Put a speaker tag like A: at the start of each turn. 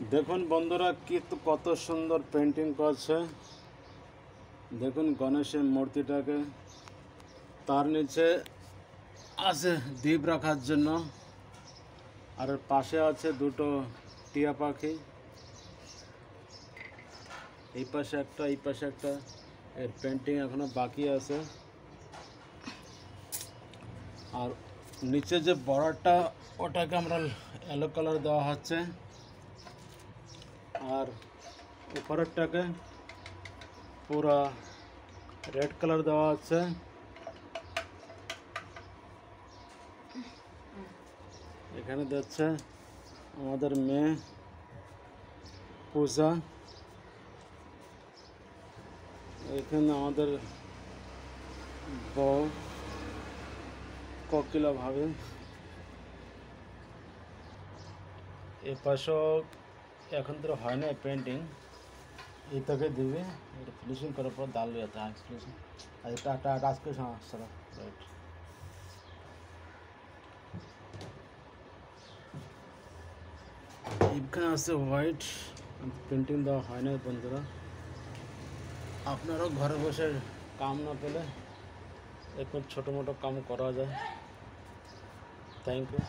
A: দেখুন বন্ধুরা কত সুন্দর পেন্টিং করছে। দেখুন গণেশের মূর্তিটাকে, তার নিচে আছে দ্বীপ রাখার জন্য, আর পাশে আছে দুটো টিয়া পাখি, এই পাশে একটা এই পাশে একটা। এর পেন্টিং এখনো বাকি আছে। আর নিচে যে বর্ডারটা ওটাকে আমরা येलो কালার দেওয়া হচ্ছে, আর উপরেরটাকে পুরা রেড কালার দেওয়া হচ্ছে। এখানে দেখছে আমাদের মেয়ে পূজা, এখানে আমাদের বউ কোকিলা ভাবে, এ পাশেও এখন তো হয় না পেন্টিং, এটাকে দিবে, এটা ফিনিশিং করার পর ডাল যেতে হয় ফিনিশিং। আর এটা আজকে সমস্যা রাইট। এখানে আছে হোয়াইট, পেন্টিং দেওয়া হয় না বন্ধুরা। আপনারাও ঘরে বসে কাম না পেলে এরকম ছোটো মোটো কাম করা যায়। Thank you.